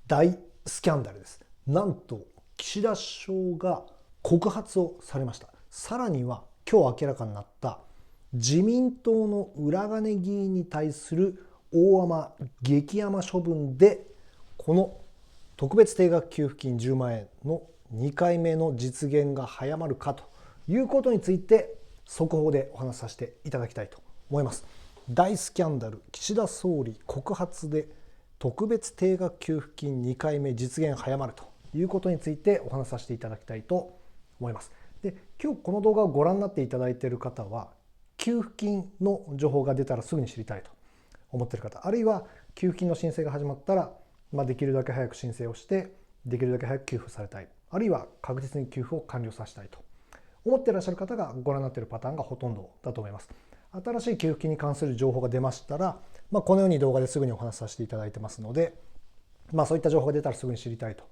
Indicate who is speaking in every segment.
Speaker 1: 大スキャンダルです。なんと岸田首相が告発をされました。さらには今日明らかになった自民党の裏金議員に対する大甘激甘処分で、この特別定額給付金10万円の2回目の実現が早まるかということについて速報でお話しさせていただきたいと思います。大スキャンダル、岸田総理告発で特別定額給付金2回目実現早まるということについてお話しさせていただきたいと思います。で、今日この動画をご覧になっていただいている方は、給付金の情報が出たらすぐに知りたいと思っている方、あるいは給付金の申請が始まったら、できるだけ早く申請をしてできるだけ早く給付されたい、あるいは確実に給付を完了させたいと思っていらっしゃる方がご覧になっているパターンがほとんどだと思います。新しい給付金に関する情報が出ましたら、このように動画ですぐにお話しさせていただいてますので、そういった情報が出たらすぐに知りたいと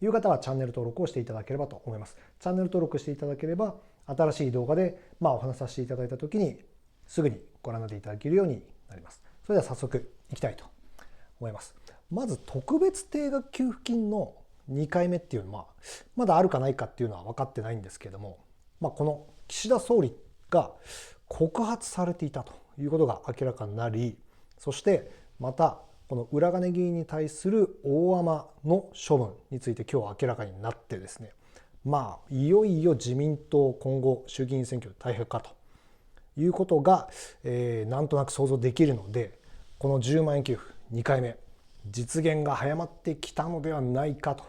Speaker 1: いう方はチャンネル登録をしていただければと思います。チャンネル登録していただければ、新しい動画でお話しさせていただいた時にすぐにご覧になっていただけるようになります。それでは早速いきたいと思います。まず特別定額給付金の2回目っていうのはまだあるかないかっていうのは分かってないんですけれども、この岸田総理が告発されていたということが明らかになり、そしてまたこの裏金議員に対する大甘の処分について今日明らかになってですね、いよいよ自民党今後衆議院選挙で大変かということが、なんとなく想像できるので、この10万円給付2回目実現が早まってきたのではないかと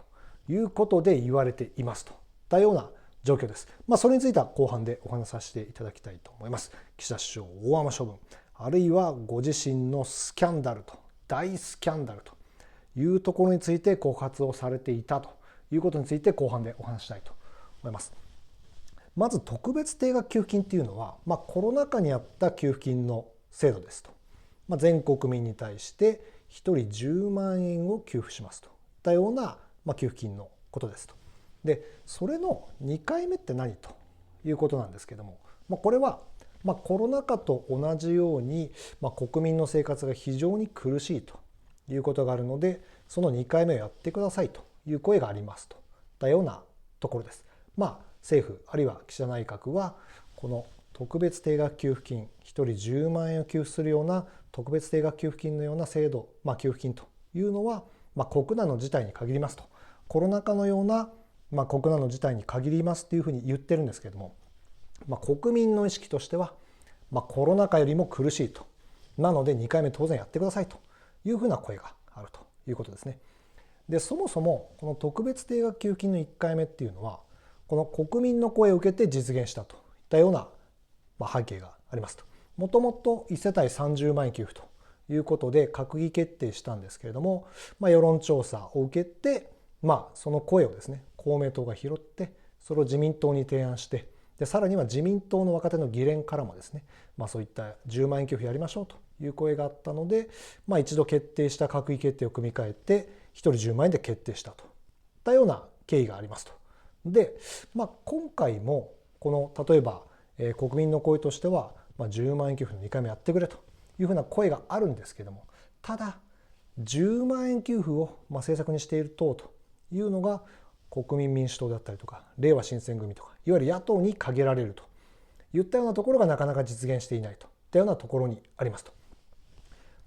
Speaker 1: いうことで言われていますといったような状況です。それについては後半でお話しさせていただきたいと思います。岸田首相大甘処分、あるいはご自身のスキャンダルと大スキャンダルというところについて告発をされていたということについて後半でお話したいと思います。まず特別定額給付金っていうのは、コロナ禍にあった給付金の制度ですと。全国民に対して1人10万円を給付しますといったような給付金のことですと。で、それの2回目って何ということなんですけども、これはコロナ禍と同じように国民の生活が非常に苦しいということがあるので、その2回目をやってくださいという声がありますといったようなところです。政府あるいは岸田内閣はこの特別定額給付金1人10万円を給付するような特別定額給付金のような制度、給付金というのは、国難の事態に限りますと、コロナ禍のような、国難の事態に限りますというふうに言ってるんですけれども、国民の意識としては、コロナ禍よりも苦しいと、なので2回目当然やってくださいというふうな声があるということですね。で、そもそもこの特別定額給付金の1回目っていうのは、この国民の声を受けて実現したといったような背景がありますと。もともと1世帯30万円給付ということで閣議決定したんですけれども、世論調査を受けて、その声をですね公明党が拾って、それを自民党に提案して、でさらには自民党の若手の議連からもですね、そういった10万円給付やりましょうという声があったので、一度決定した閣議決定を組み替えて1人10万円で決定したといったような経緯がありますと。で、今回もこの例えば国民の声としては、10万円給付の2回目やってくれというふうな声があるんですけども、ただ10万円給付を政策にしている党というのが国民民主党だったりとかれいわ新選組とか、いわゆる野党に限られるといったようなところがなかなか実現していないといったようなところにありますと。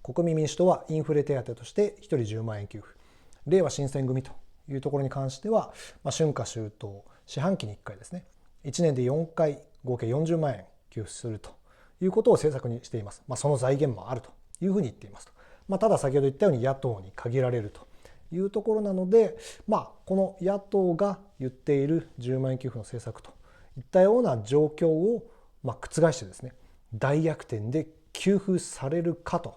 Speaker 1: 国民民主党はインフレ手当として1人10万円給付、れいわ新選組というところに関しては、春夏秋冬四半期に1回ですね、1年で4回合計40万円給付するということを政策にしています。その財源もあるというふうに言っていますと。ただ先ほど言ったように野党に限られるというところなので、この野党が言っている10万円給付の政策といったような状況を覆してですね、大逆転で給付されるかと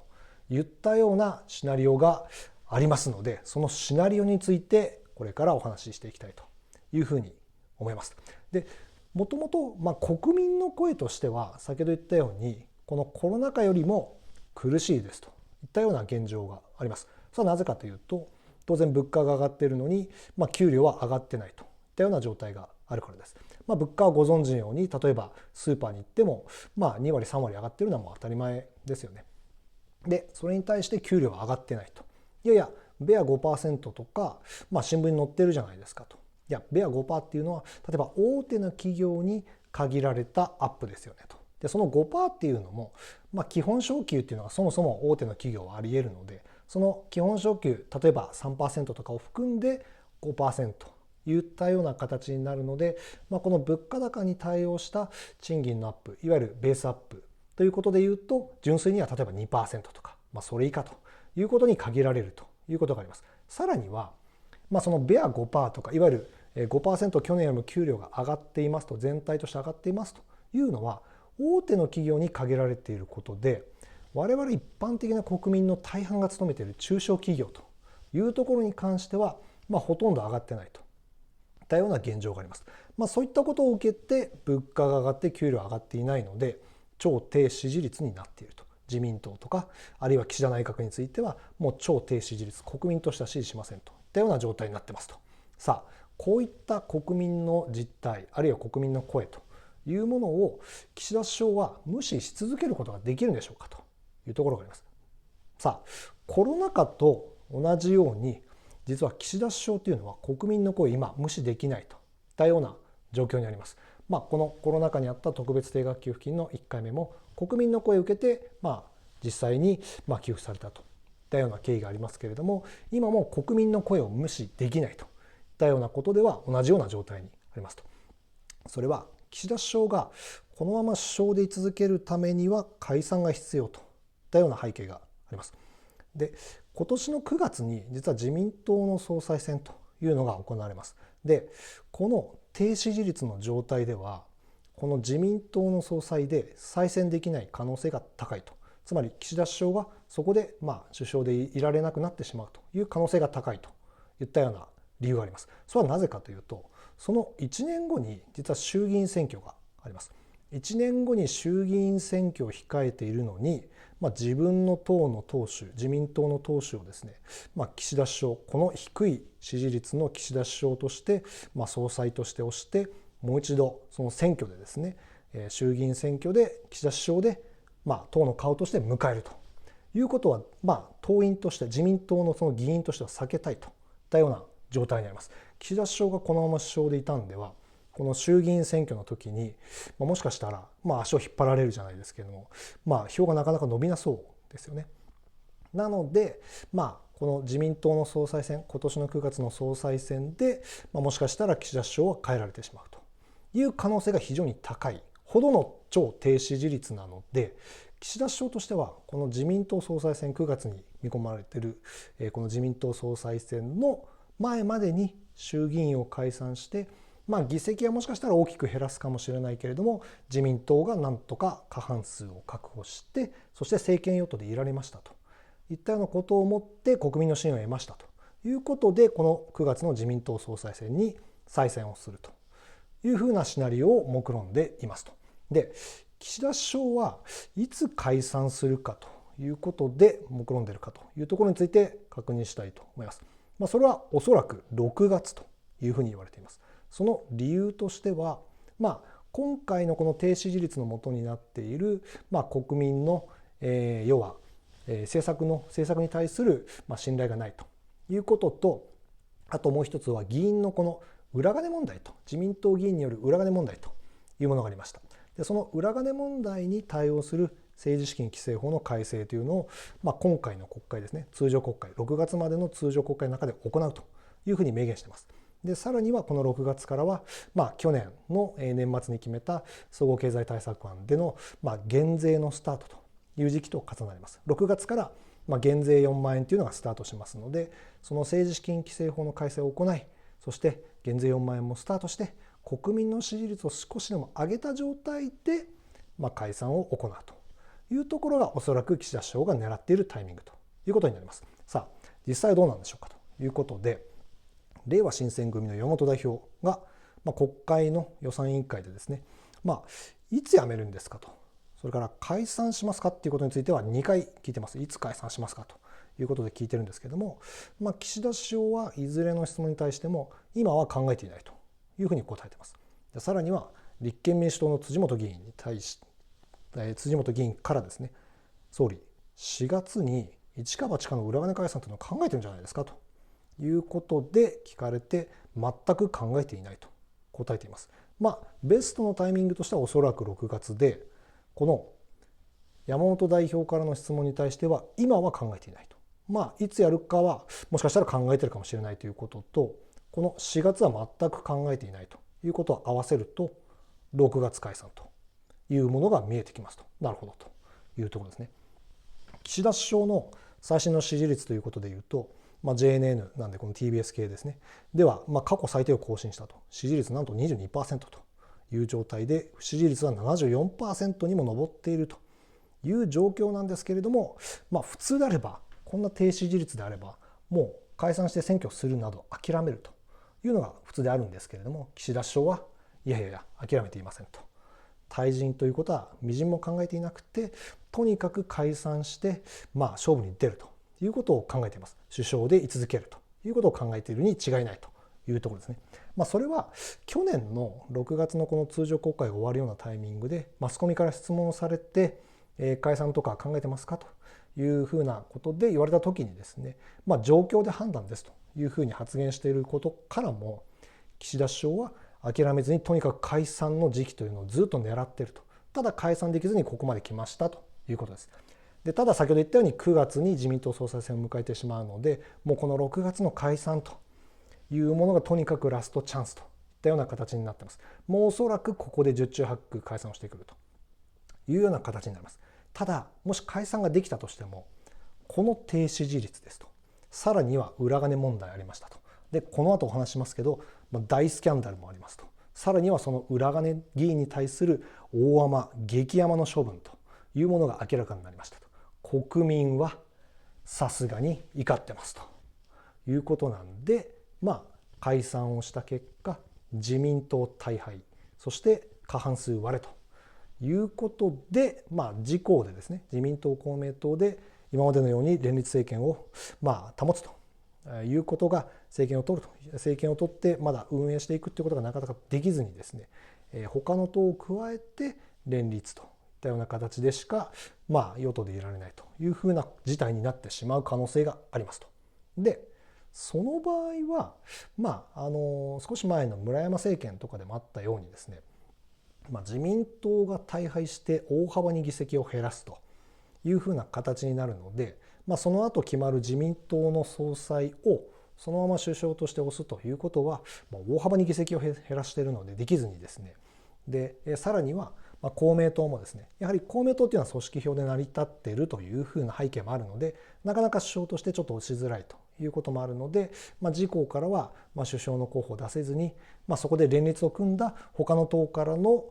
Speaker 1: いったようなシナリオがありますので、そのシナリオについてこれからお話ししていきたいというふうに思います。で、もともと国民の声としては先ほど言ったように、このコロナ禍よりも苦しいですといったような現状があります。それはなぜかというと、当然物価が上がっているのに、給料は上がってないといったような状態があるからです。物価はご存知のように、例えばスーパーに行っても2割3割上がっているのはもう当たり前ですよね。で、それに対して給料は上がってないと。いやいや、ベア 5% とか、新聞に載ってるじゃないですかと。いや、ベア 5% っていうのは例えば大手の企業に限られたアップですよねと。でその 5% っていうのも、基本昇給っていうのがそもそも大手の企業はあり得るので、その基本昇給例えば 3% とかを含んで 5% といったような形になるので、この物価高に対応した賃金のアップ、いわゆるベースアップということでいうと、純粋には例えば 2% とか、それ以下ということに限られるということがあります。さらには、そのベア 5% とか、いわゆる 5% 去年よりも給料が上がっていますと、全体として上がっていますというのは大手の企業に限られていることで、我々一般的な国民の大半が勤めている中小企業というところに関しては、ほとんど上がってないといったような現状があります。そういったことを受けて物価が上がって給料が上がっていないので、超低支持率になっていると。自民党とかあるいは岸田内閣についてはもう超低支持率、国民としては支持しませんといったような状態になってますと。さあ、こういった国民の実態、あるいは国民の声というものを岸田首相は無視し続けることができるんでしょうかというところがあります。さあ、コロナ禍と同じように実は岸田首相というのは国民の声を今無視できないといったような状況にあります。このコロナ禍にあった特別定額給付金の1回目も国民の声を受けて実際に給付されたといったような経緯がありますけれども、今も国民の声を無視できないといったようなことでは同じような状態にありますと。それは岸田首相がこのまま首相で居続けるためには解散が必要といったような背景があります。で、今年の9月に実は自民党の総裁選というのが行われます。で、この低支持率の状態ではこの自民党の総裁で再選できない可能性が高いと。つまり岸田首相がそこで首相でいられなくなってしまうという可能性が高いといったような理由があります。それはなぜかというと、その1年後に実は衆議院選挙があります。1年後に衆議院選挙を控えているのに、自分の党の党首、自民党の党首をですね、岸田首相、この低い支持率の岸田首相として、総裁として推して、もう一度その選挙でですね、衆議院選挙で岸田首相で、党の顔として迎えるということは、党員として自民党のその議員としては避けたいといったような状態にあります。岸田首相がこのまま首相でいたんでは、この衆議院選挙の時に、もしかしたら、足を引っ張られるじゃないですけれども、票がなかなか伸びなそうですよね。なので、この自民党の総裁選、今年の9月の総裁選で、もしかしたら岸田首相は変えられてしまうという可能性が非常に高いほどの超低支持率なので、岸田首相としてはこの自民党総裁選9月に見込まれているこの自民党総裁選の前までに衆議院を解散して、議席はもしかしたら大きく減らすかもしれないけれども、自民党がなんとか過半数を確保して、そして政権与党でいられましたといったようなことをもって国民の信用を得ましたということで、この9月の自民党総裁選に再選をするというふうなシナリオを目論んでいますと。で、岸田首相はいつ解散するかということで目論んでいるかというところについて確認したいと思います。それはおそらく6月というふうに言われています。その理由としては、今回のこの低支持率のもとになっている、国民の、要は、政策に対する信頼がないということと、あともう一つは議員のこの裏金問題と、自民党議員による裏金問題というものがありました。で、その裏金問題に対応する政治資金規正法の改正というのを、今回の国会ですね、通常国会、6月までの通常国会の中で行うというふうに明言しています。で、さらにはこの6月からは、去年の年末に決めた総合経済対策案での、減税のスタートという時期と重なります。6月から減税4万円というのがスタートしますので、その政治資金規正法の改正を行い、そして減税4万円もスタートして、国民の支持率を少しでも上げた状態で、解散を行うというところがおそらく岸田首相が狙っているタイミングということになります。さあ、実際どうなんでしょうかということで、れいわ新選組の山本代表が、国会の予算委員会でですね、いつ辞めるんですかと、それから解散しますかっていうことについては2回聞いてます。いつ解散しますかということで聞いてるんですけども、岸田首相はいずれの質問に対しても今は考えていないというふうに答えています。で、さらには立憲民主党の辻元議員に対し、辻元議員からですね、総理4月に一か八かの裏金解散というのを考えてるんじゃないですかということで聞かれて、全く考えていないと答えています。ベストのタイミングとしてはおそらく6月で、この山本代表からの質問に対しては今は考えていないと。いつやるかはもしかしたら考えてるかもしれないということと、この4月は全く考えていないということを合わせると6月解散というものが見えてきますと。なるほどというところですね。岸田首相の最新の支持率ということでいうと、JNN なんでこの TBS 系ですねでは、過去最低を更新したと。支持率なんと 22% という状態で、不支持率は 74% にも上っているという状況なんですけれども、普通であれば、こんな低支持率であればもう解散して選挙するなど諦めるというのが普通であるんですけれども、岸田首相はいやいや諦めていませんと。退陣ということはみじんも考えていなくて、とにかく解散して勝負に出るということを考えています。首相で居続けるということを考えているに違いないというところですね。それは去年の6月のこの通常国会が終わるようなタイミングでマスコミから質問をされて、解散とか考えてますかというふうなことで言われた時にですね、状況で判断ですというふうに発言していることからも、岸田首相は諦めずにとにかく解散の時期というのをずっと狙っていると。ただ解散できずにここまで来ましたということです。ただ先ほど言ったように9月に自民党総裁選を迎えてしまうので、もうこの6月の解散というものがとにかくラストチャンスといったような形になっています。もうおそらくここで十中八九解散をしてくるというような形になります。ただもし解散ができたとしても、この低支持率ですと、さらには裏金問題ありましたと。でこの後お話しますけど、大スキャンダルもありますと。さらにはその裏金議員に対する大甘激甘の処分というものが明らかになりましたと。国民はさすがに怒ってますということなんで、解散をした結果自民党大敗、そして過半数割れということで、自公でですね、自民党公明党で今までのように連立政権を保つということが、政権を取ってまだ運営していくということがなかなかできずにですね、他の党を加えて連立といったような形でしか与党でいられないというふうな事態になってしまう可能性がありますと。でその場合は少し前の村山政権とかでもあったようにですね、自民党が大敗して大幅に議席を減らすというふうな形になるので、その後決まる自民党の総裁をそのまま首相として推すということは、大幅に議席を減らしているのでできずにですね、でさらには公明党もですね、やはり公明党というのは組織票で成り立っているというふうな背景もあるので、なかなか首相としてちょっと推しづらいということもあるので、自公からは首相の候補を出せずに、そこで連立を組んだ他の党からの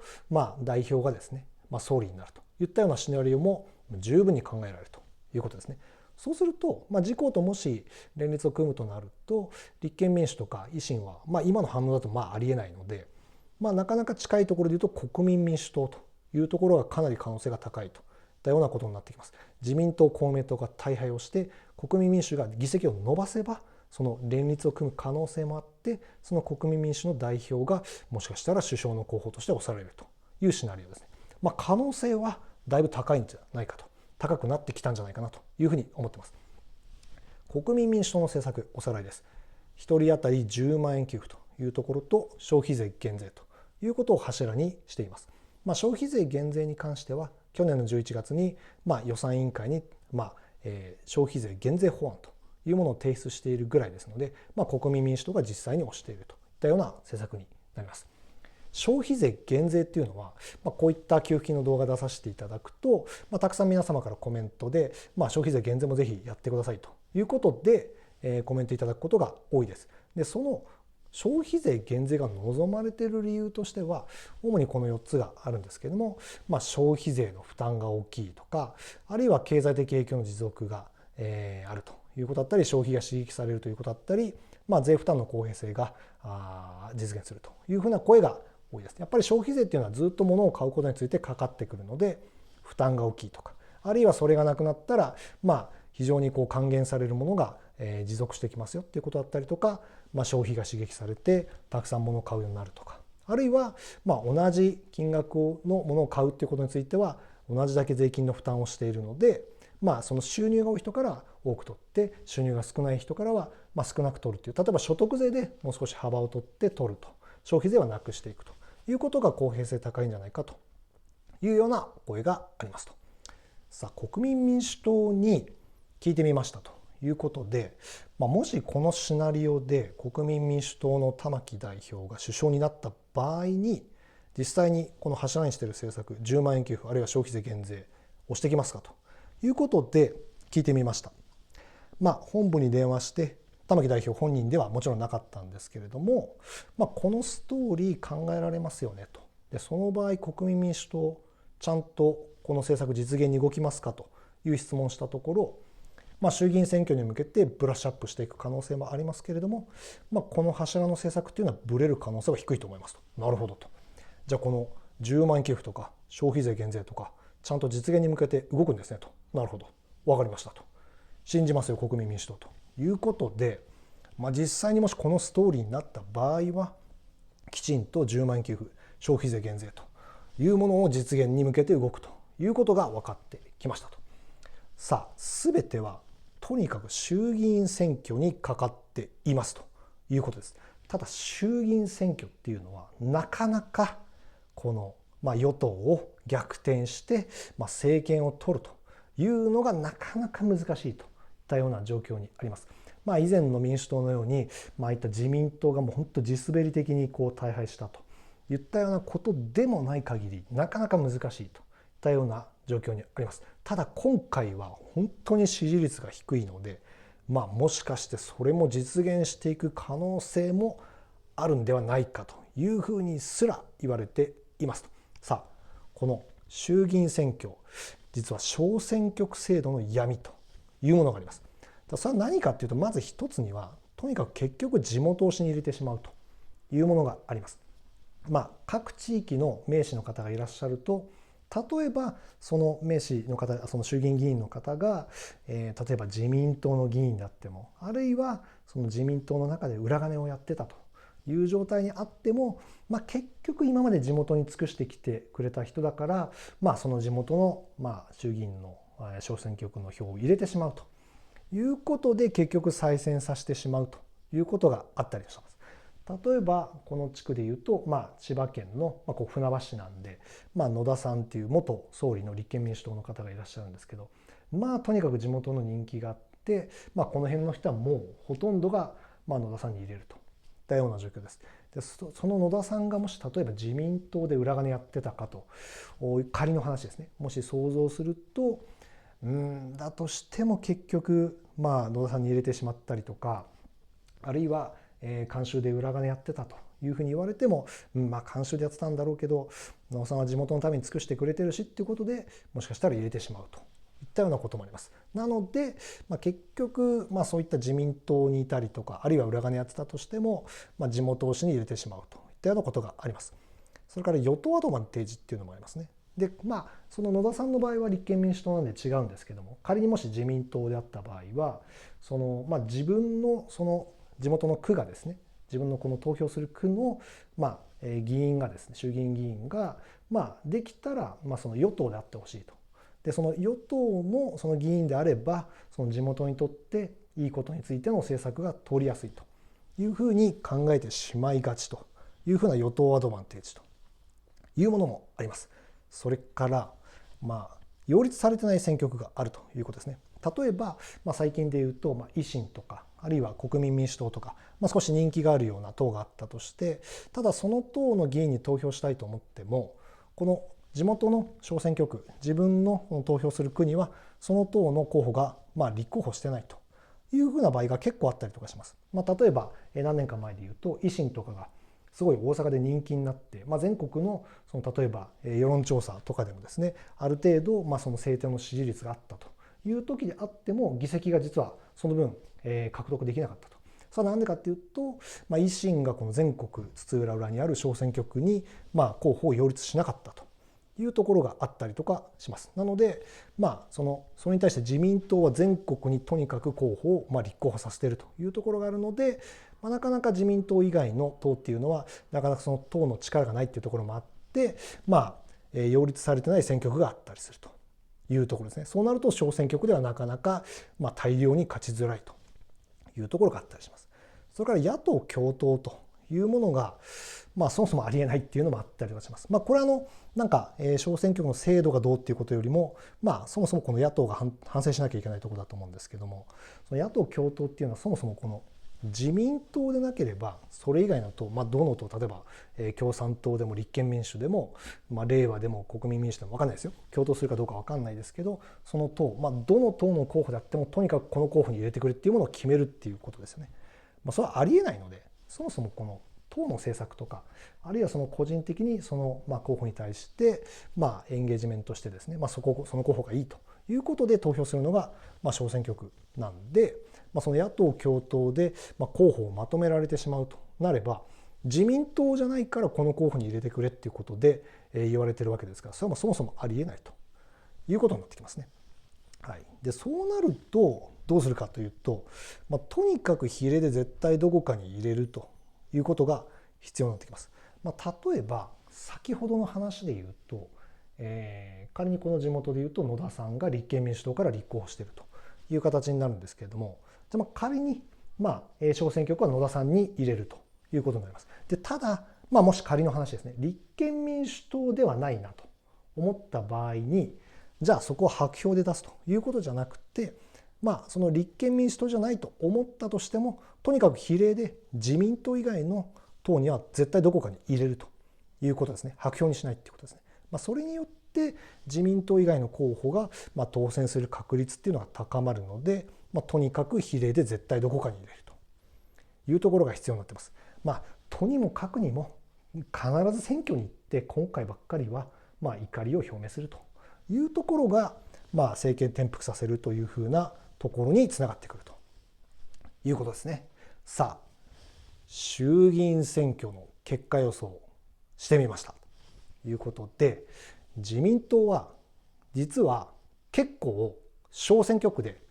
Speaker 1: 代表がですね、総理になるといったようなシナリオも十分に考えられるということですね。そうすると、自公ともし連立を組むとなると、立憲民主とか維新は、今の反応だとありえないので、なかなか近いところで言うと国民民主党というところがかなり可能性が高いといったようなことになってきます。自民党公明党が大敗をして国民民主が議席を伸ばせば、その連立を組む可能性もあって、その国民民主の代表がもしかしたら首相の候補として推されるというシナリオですね。可能性はだいぶ高いんじゃないかと、高くなってきたんじゃないかなというふうに思っています。国民民主党の政策おさらいです。1人当たり10万円給付というところと消費税減税ということを柱にしています。消費税減税に関しては去年の11月に予算委員会に消費税減税法案というものを提出しているぐらいですので、国民民主党が実際に推しているといったような政策になります。消費税減税っていうのは、こういった給付金の動画出させていただくと、たくさん皆様からコメントで、消費税減税もぜひやってくださいということで、コメントいただくことが多いです。でその消費税減税が望まれている理由としては主にこの4つがあるんですけれども、消費税の負担が大きいとか、あるいは経済的影響の持続が、あるということだったり、消費が刺激されるということだったり、税負担の公平性が実現するというふうな声が多いです。やっぱり消費税っていうのはずっと物を買うことについてかかってくるので負担が大きいとか、あるいはそれがなくなったら非常に還元されるものが持続してきますよっていうことだったりとか、消費が刺激されてたくさん物を買うようになるとか、あるいは同じ金額のものを買うっていうことについては同じだけ税金の負担をしているので、その収入が多い人から多く取って、収入が少ない人からは少なく取るという、例えば所得税でもう少し幅を取って取ると、消費税はなくしていくということが公平性高いんじゃないかというような声がありますと。さあ、国民民主党に聞いてみましたということで、もしこのシナリオで国民民主党の玉木代表が首相になった場合に、実際にこの柱にしている政策、10万円給付あるいは消費税減税をしてきますかということで聞いてみました。本部に電話して、玉木代表本人ではもちろんなかったんですけれども、このストーリー考えられますよねと。でその場合国民民主党ちゃんとこの政策実現に動きますかという質問をしたところ、衆議院選挙に向けてブラッシュアップしていく可能性もありますけれども、この柱の政策っていうのはブレる可能性は低いと思いますと。なるほどと。じゃあこの10万円給付とか消費税減税とかちゃんと実現に向けて動くんですねと。なるほど、分かりましたと。信じますよ国民民主党ということで、実際にもしこのストーリーになった場合は、きちんと10万円給付消費税減税というものを実現に向けて動くということが分かってきましたと。さあ、全てはとにかく衆議院選挙にかかっていますということです。ただ衆議院選挙っていうのはなかなかこの与党を逆転して政権を取るというのがなかなか難しいといったような状況にあります。以前の民主党のようにああいった自民党がもう本当地滑り的に大敗したといったようなことでもない限りなかなか難しいといったような状況にあります。ただ今回は本当に支持率が低いので、もしかしてそれも実現していく可能性もあるんではないかというふうにすら言われていますと。さあ、この衆議院選挙、実は小選挙区制度の闇というものがあります。それは何かというと、まず一つにはとにかく結局地元推しに入れてしまうというものがあります。各地域の名士の方がいらっしゃると、例えばその名士の方、その衆議院議員の方が、例えば自民党の議員であっても、あるいはその自民党の中で裏金をやってたという状態にあっても、結局今まで地元に尽くしてきてくれた人だから、その地元の、衆議院の小選挙区の票を入れてしまうということで結局再選させてしまうということがあったりします。例えばこの地区でいうと、千葉県の船橋市なんで、野田さんっていう元総理の立憲民主党の方がいらっしゃるんですけど、とにかく地元の人気があって、この辺の人はもうほとんどが野田さんに入れるといったような状況です。でその野田さんがもし例えば自民党で裏金やってたかと、仮の話ですね、もし想像すると、だとしても結局野田さんに入れてしまったりとか、あるいは監修で裏金やってたというふうに言われても、監修でやってたんだろうけど野田さんは地元のために尽くしてくれてるしっていうことで、もしかしたら入れてしまうといったようなこともあります。なので、結局そういった自民党にいたりとか、あるいは裏金やってたとしても、地元推しに入れてしまうといったようなことがあります。それから与党アドバンテージっていうのもありますね。でその野田さんの場合は立憲民主党なんで違うんですけども、仮にもし自民党であった場合は、その自分のその地元の区がですね、自分のこの投票する区の議員がですね、衆議院議員ができたらその与党であってほしいと。でその与党のその議員であれば、その地元にとっていいことについての政策が通りやすいというふうに考えてしまいがちというふうな与党アドバンテージというものもあります。それから擁立されてない選挙区があるということですね。例えば最近でいうと維新とか、あるいは国民民主党とか、少し人気があるような党があったとして、ただその党の議員に投票したいと思っても、この地元の小選挙区、自分の投票する区にはその党の候補が立候補してないというふうな場合が結構あったりとかします。例えば何年か前でいうと維新とかがすごい大阪で人気になって、全国のその例えば世論調査とかでもですね、ある程度その政党の支持率があったという時であっても、議席が実はその分獲得できなかったと。それは何でかっていうと、維新がこの全国津々浦々にある小選挙区に候補を擁立しなかったというところがあったりとかします。なのでそれに対して自民党は全国にとにかく候補を立候補させているというところがあるので、なかなか自民党以外の党っていうのはなかなかその党の力がないっていうところもあって、擁立されてない選挙区があったりするというところですね。そうなると小選挙区ではなかなか大量に勝ちづらいというところがあったりします。それから野党共闘というものがそもそもありえないっていうのもあったりはします。これは小選挙区の制度がどうっていうことよりもそもそもこの野党が反省しなきゃいけないところだと思うんですけども、その野党共闘っていうのはそもそもこの自民党でなければそれ以外の党、どの党、例えば共産党でも立憲民主でも、れいわでも国民民主でも分かんないですよ、共闘するかどうか分かんないですけど、その党、どの党の候補であってもとにかくこの候補に入れてくれっていうものを決めるっていうことですよね。それはありえないので、そもそもこの党の政策とか、あるいはその個人的にその候補に対してエンゲージメントしてですね、その候補がいいということで投票するのが小選挙区なんで、その野党共闘で候補をまとめられてしまうとなれば、自民党じゃないからこの候補に入れてくれっていうことで言われてるわけですから、それはそもそもありえないということになってきますね。はい、でそうなるとどうするかというと、とにかく比例で絶対どこかに入れるということが必要になってきます。例えば先ほどの話で言うと、仮にこの地元で言うと野田さんが立憲民主党から立候補しているという形になるんですけれども、仮に小選挙区は野田さんに入れるということになります。でただ、もし仮の話ですね、立憲民主党ではないなと思った場合に、じゃあそこを白票で出すということじゃなくて、その立憲民主党じゃないと思ったとしても、とにかく比例で自民党以外の党には絶対どこかに入れるということですね。白票にしないっていうことですね。それによって自民党以外の候補が当選する確率っていうのが高まるので、とにかく比例で絶対どこかに入れるというところが必要になってます。とにもかくにも必ず選挙に行って今回ばっかりは怒りを表明するというところが政権転覆させるというふうなところにつながってくるということですね。さあ、衆議院選挙の結果予想してみましたということで、自民党は実は結構小選挙区で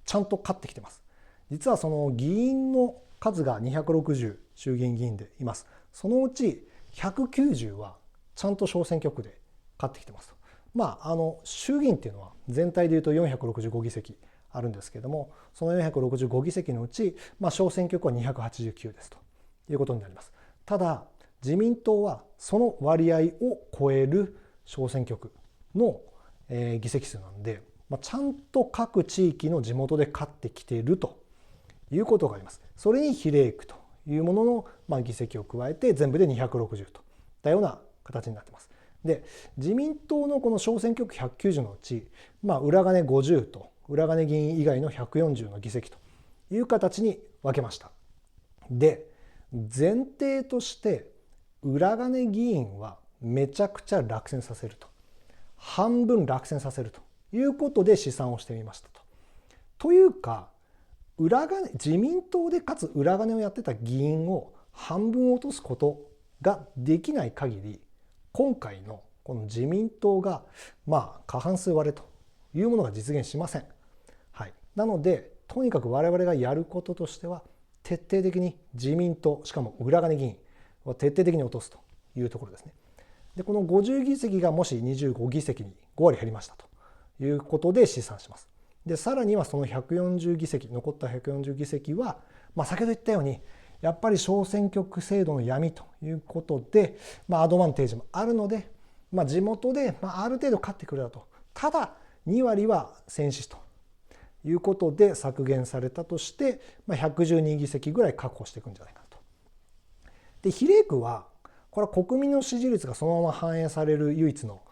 Speaker 1: ちゃんと勝ってきてます。実はその議員の数が260衆議院議員でいます。そのうち190はちゃんと小選挙区で勝ってきてます。衆議院っていうのは全体でいうと465議席あるんですけれども、その465議席のうち、小選挙区は289ですということになります。ただ自民党はその割合を超える小選挙区の議席数なんで、ちゃんと各地域の地元で勝ってきているということがあります。それに比例区というものの議席を加えて全部で260といったような形になっています。で自民党のこの小選挙区190のうち、裏金50と裏金議員以外の140の議席という形に分けました。で前提として裏金議員はめちゃくちゃ落選させると、半分落選させるということで試算をしてみましたと。というか自民党でかつ裏金をやってた議員を半分落とすことができない限り、今回のこの自民党が過半数割れというものが実現しません。はい、なのでとにかく我々がやることとしては、徹底的に自民党、しかも裏金議員を徹底的に落とすというところですね。でこの50議席がもし25議席に5割減りましたということで試算します。でさらにはその140議席、残った140議席は、先ほど言ったようにやっぱり小選挙区制度の闇ということで、アドバンテージもあるので、地元である程度勝ってくれたと。ただ2割は戦死ということで削減されたとして、112議席ぐらい確保していくんじゃないかと。で比例区はこれは国民の支持率がそのまま反映される唯一の、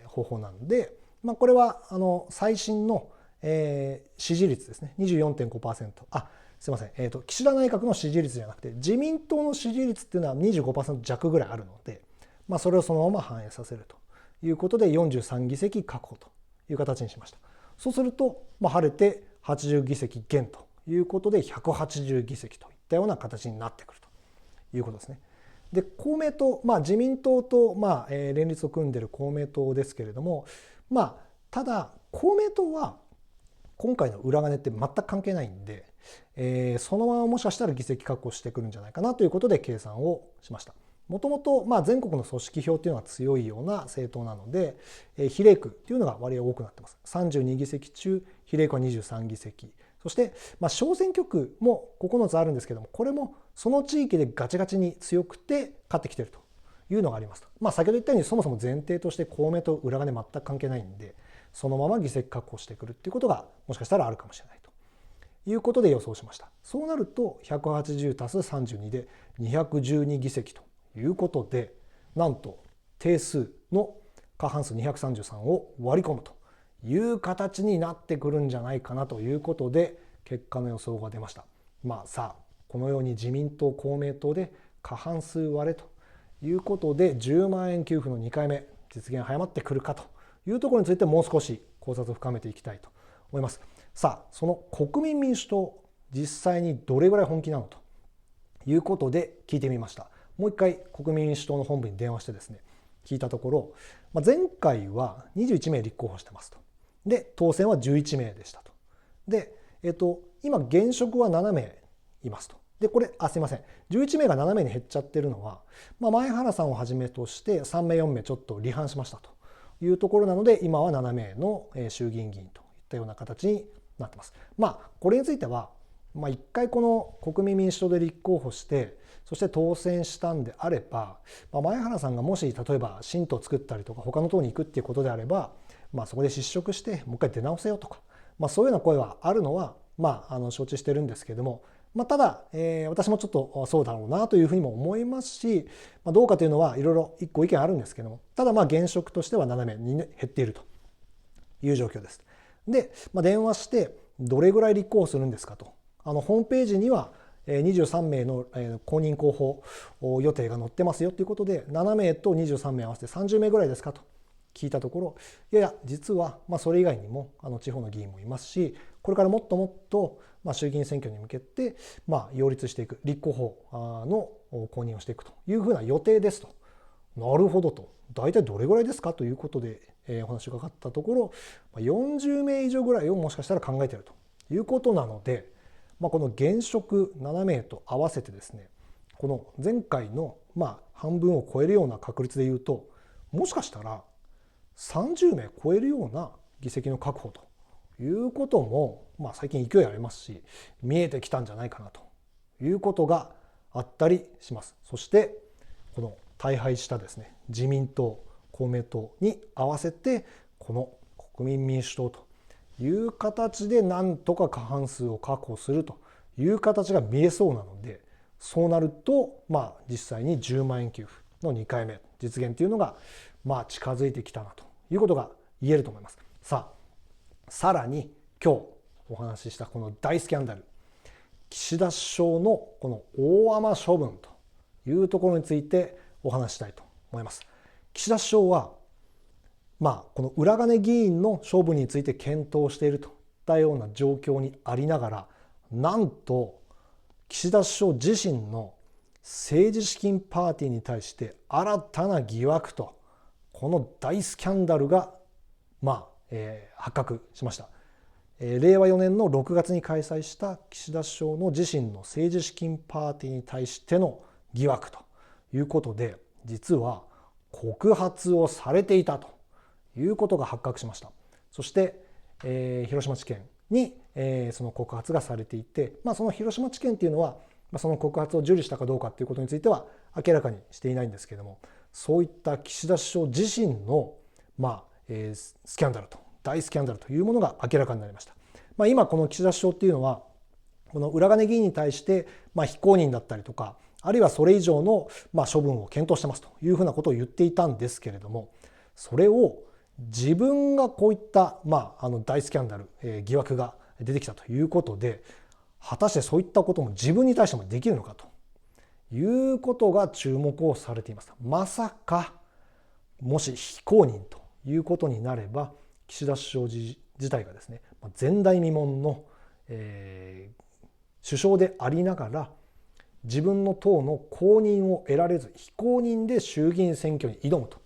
Speaker 1: 方法なんで、これは最新の、支持率ですね、 24.5%。すいません、岸田内閣の支持率じゃなくて自民党の支持率っていうのは 25% 弱ぐらいあるので、それをそのまま反映させるということで43議席確保という形にしました。そうすると、晴れて80議席減ということで180議席といったような形になってくるということですね。で公明党、自民党と、連立を組んでいる公明党ですけれども、ただ公明党は今回の裏金って全く関係ないんで、そのままもしかしたら議席確保してくるんじゃないかなということで計算をしました。もともと全国の組織票っていうのが強いような政党なので、比例区っていうのが割合多くなってます。32議席中比例区は23議席。そして小選挙区も9つあるんですけども、これもその地域でガチガチに強くて勝ってきているというのがありますと。先ほど言ったようにそもそも前提として公明と裏金全く関係ないんで、そのまま議席確保してくるっていうことがもしかしたらあるかもしれないということで予想しました。そうなると180足す32で212議席ということで、なんと定数の過半数233を割り込むという形になってくるんじゃないかなということで、結果の予想が出ました。さあこのように自民党公明党で過半数割れということで、10万円給付の2回目実現早まってくるかというところについてもう少し考察を深めていきたいと思います。さあその国民民主党、実際にどれぐらい本気なのということで聞いてみました。もう一回国民民主党の本部に電話してですね、聞いたところ、前回は21名立候補してますと。で当選は11名でしたと。で、今現職は7名いますと。でこれすいません、11名が7名に減っちゃってるのは、前原さんをはじめとして3名4名ちょっと離反しましたというところなので、今は7名の衆議院議員といったような形になってます。これについては一回この国民民主党で立候補してそして当選したんであれば、前原さんがもし例えば新党を作ったりとか他の党に行くっていうことであれば、そこで失職してもう一回出直せよとか、そういうような声はあるのは承知してるんですけれども、ただ、私もちょっとそうだろうなというふうにも思いますし、どうかというのはいろいろ一個意見あるんですけども、ただ現職としては7名に減っているという状況です。で、電話してどれぐらい立候補するんですかと、ホームページには23名の公認候補予定が載ってますよということで、7名と23名合わせて30名ぐらいですかと聞いたところ、いや実はそれ以外にも地方の議員もいますし、これからもっともっと衆議院選挙に向けて擁立していく、立候補の公認をしていくというふうな予定ですと。なるほどと、大体どれぐらいですかということでお話を伺ったところ、40名以上ぐらいをもしかしたら考えているということなので、この現職7名と合わせてですね、この前回の半分を超えるような確率でいうと、もしかしたら30名超えるような議席の確保ということも最近勢いありますし、見えてきたんじゃないかなということがあったりします。そしてこの大敗したですね自民党公明党に合わせてこの国民民主党という形でなんとか過半数を確保するという形が見えそうなので、そうなると実際に10万円給付の2回目実現というのが近づいてきたなということが言えると思います。さらに今日お話ししたこの大スキャンダル、岸田首相のこの大雨処分というところについてお話したいと思います。岸田首相はこの裏金議員の処分について検討しているといったような状況にありながら、なんと岸田首相自身の政治資金パーティーに対して新たな疑惑と、この大スキャンダルが発覚しました。令和4年の6月に開催した岸田首相の自身の政治資金パーティーに対しての疑惑ということで、実は告発をされていたということが発覚しました。そして、広島地検に、その告発がされていて、その広島地検っていうのは、その告発を受理したかどうかということについては明らかにしていないんですけれども、そういった岸田首相自身の、スキャンダルと大スキャンダルというものが明らかになりました。今この岸田首相っていうのはこの裏金議員に対して非公認だったりとか、あるいはそれ以上の処分を検討してますというふうなことを言っていたんですけれども、それを自分がこういった大スキャンダル、疑惑が出てきたということで、果たしてそういったことも自分に対してもできるのかということが注目をされています。まさかもし非公認ということになれば、岸田首相自体がですね前代未聞の、首相でありながら自分の党の公認を得られず非公認で衆議院選挙に挑むと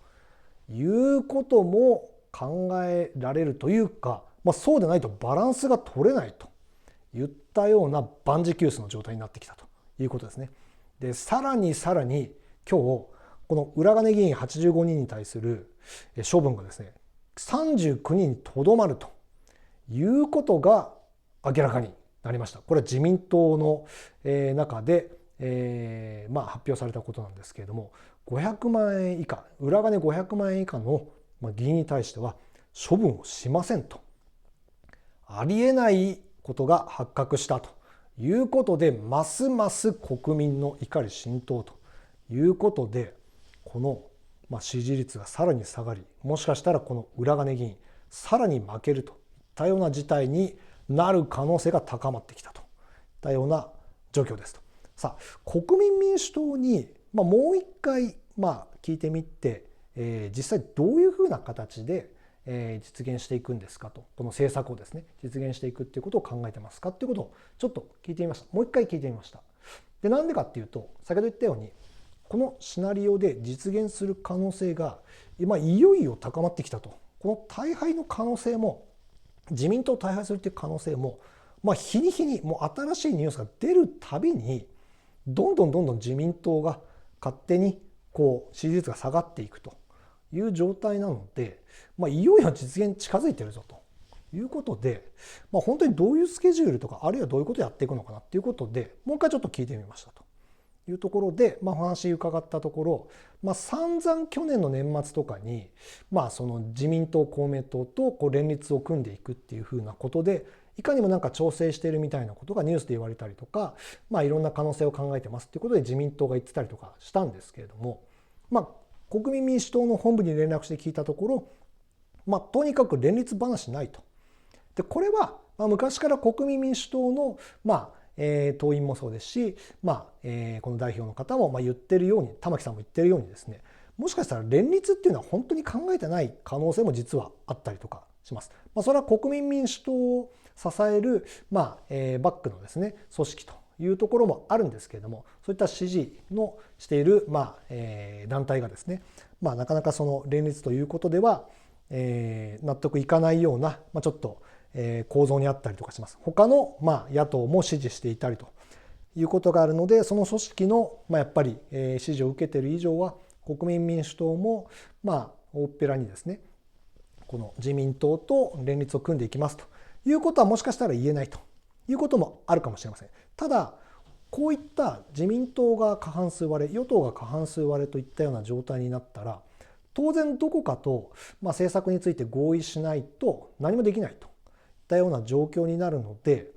Speaker 1: いうことも考えられるというか、そうでないとバランスが取れないといったような万事休すの状態になってきたということですね。でさらに今日この裏金議員85人に対する処分がですね39人にとどまるということが明らかになりました。これは自民党の中で発表されたことなんですけれども、500万円以下、裏金500万円以下の議員に対しては処分をしませんと、ありえないことが発覚したということで、ますます国民の怒り心頭ということで、この支持率がさらに下がり、もしかしたらこの裏金議員さらに負けるといったような事態になる可能性が高まってきたといったような状況ですと。さあ、国民民主党にもう一回聞いてみて、実際どういうふうな形で実現していくんですかと、この政策をですね実現していくっていうことを考えてますかっていうことをちょっと聞いてみました。もう一回聞いてみました。で、なんでかっていうと、先ほど言ったようにこのシナリオで実現する可能性が今いよいよ高まってきたと。この大敗の可能性も、自民党大敗するっていう可能性も、日に日にもう新しいニュースが出るたびにどんどん自民党が勝手に支持率が下がっていくという状態なので、いよいよ実現近づいてるぞということで、本当にどういうスケジュールとか、あるいはどういうことをやっていくのかなっていうことで、もう一回ちょっと聞いてみましたというところで、お話伺ったところ、散々去年の年末とかに、その自民党公明党と連立を組んでいくっていうふうなことで、いかにも調整しているみたいなことがニュースで言われたりとか、いろんな可能性を考えてますっていうことで自民党が言ってたりとかしたんですけれども、国民民主党の本部に連絡して聞いたところ、とにかく連立話ないと。で、これは昔から国民民主党の党員もそうですし、この代表の方も言ってるように、玉木さんも言ってるようにですね、もしかしたら連立っていうのは本当に考えてない可能性も実はあったりとかします。それは国民民主党を支えるバックのですね組織というところもあるんですけれども、そういった支持のしている団体がですね、なかなかその連立ということでは納得いかないようなちょっと構造にあったりとかします。他の野党も支持していたりということがあるので、その組織のやっぱり支持を受けている以上は国民民主党も大っぺらにですね、この自民党と連立を組んでいきますということはもしかしたら言えないということもあるかもしれません。ただこういった自民党が過半数割れ、与党が過半数割れといったような状態になったら、当然どこかと政策について合意しないと何もできないといったような状況になるので、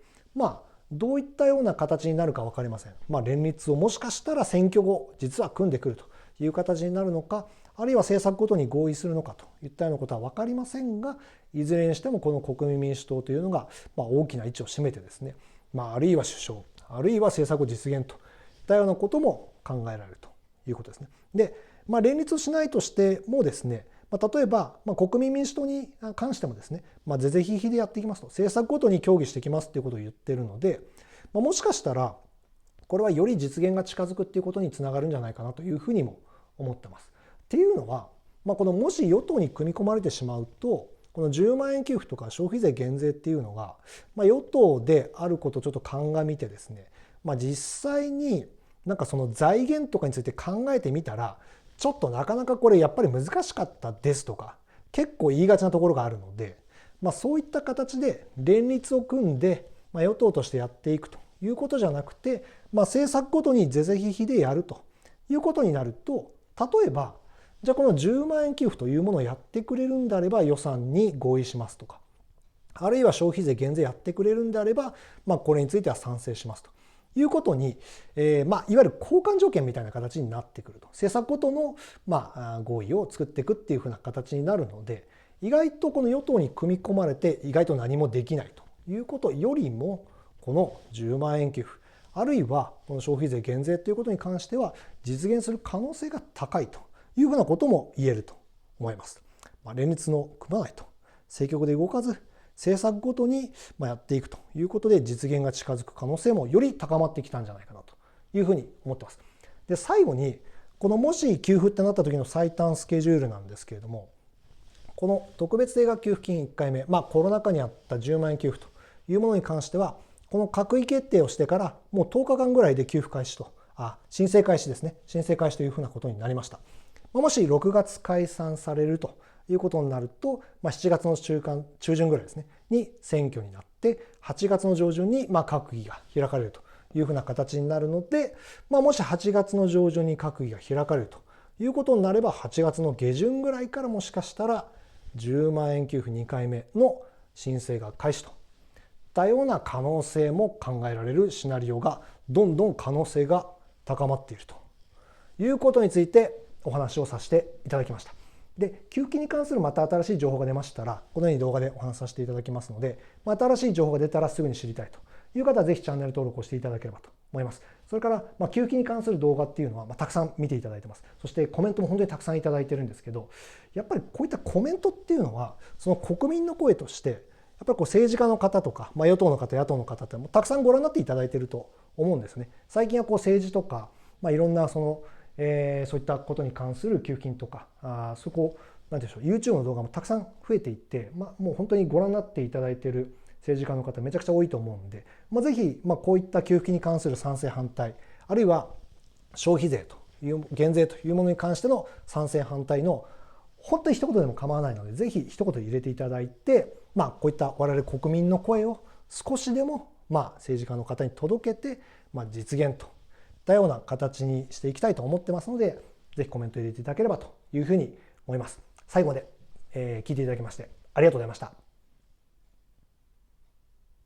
Speaker 1: どういったような形になるか分かりません。連立をもしかしたら選挙後実は組んでくるという形になるのか、あるいは政策ごとに合意するのかといったようなことは分かりませんが、いずれにしてもこの国民民主党というのが大きな位置を占めてですね、あるいは首相、あるいは政策を実現といったようなことも考えられるということですね。で、連立をしないとしてもですね、例えば国民民主党に関してもですね、是々非々でやっていきますと、政策ごとに協議していきますということを言っているので、もしかしたらこれはより実現が近づくっていうことにつながるんじゃないかなというふうにも思ってます。っていうのは、このもし与党に組み込まれてしまうと、この10万円給付とか消費税減税っていうのが、与党であることをちょっと鑑みてですね、実際にその財源とかについて考えてみたら、ちょっとなかなかこれやっぱり難しかったですとか結構言いがちなところがあるので、そういった形で連立を組んで与党としてやっていくということじゃなくて、政策ごとに是々非々でやるということになると、例えばじゃあこの10万円給付というものをやってくれるんであれば予算に合意しますとか、あるいは消費税減税やってくれるんであれば、これについては賛成しますということに、いわゆる交換条件みたいな形になってくると、政策ごとの合意を作っていくっていうふうな形になるので、意外とこの与党に組み込まれて意外と何もできないということよりも、この10万円給付あるいはこの消費税減税ということに関しては実現する可能性が高いというふうなことも言えると思います。連立の組まないと、政局で動かず政策ごとにやっていくということで実現が近づく可能性もより高まってきたんじゃないかなというふうに思ってます。で、最後にこのもし給付ってなった時の最短スケジュールなんですけれども、この特別定額給付金1回目、コロナ禍にあった10万円給付というものに関しては、この閣議決定をしてからもう10日間ぐらいで給付開始と、申請開始ですね。申請開始というふうなことになりました。もし6月解散されるということになると、7月の中旬ぐらいですね、に選挙になって、8月の上旬に閣議が開かれるというふうな形になるので、もし8月の上旬に閣議が開かれるということになれば、8月の下旬ぐらいからもしかしたら10万円給付2回目の申請が開始といったような可能性も考えられるシナリオが、どんどん可能性が高まっているということについてお話をさせていただきました。で、給付金に関するまた新しい情報が出ましたら、このように動画でお話しさせていただきますので、新しい情報が出たらすぐに知りたいという方はぜひチャンネル登録をしていただければと思います。それから、給付金に関する動画っていうのは、たくさん見ていただいてます。そしてコメントも本当にたくさんいただいてるんですけど、やっぱりこういったコメントっていうのは、その国民の声として、やっぱり政治家の方とか、与党の方、野党の方ってたくさんご覧になっていただいていると思うんですね。最近は政治とか、いろんなそういったことに関する給付金とか、そこなんでしょう、YouTube の動画もたくさん増えていって、もう本当にご覧になっていただいている政治家の方めちゃくちゃ多いと思うんで、ぜひこういった給付金に関する賛成反対、あるいは消費税という減税というものに関しての賛成反対の本当に一言でも構わないので、ぜひ一言入れていただいて、こういった我々国民の声を少しでも政治家の方に届けて、実現といったような形にしていきたいと思ってますので、ぜひコメント入れていただければというふうに思います。最後まで聞いていただきましてありがとうございました。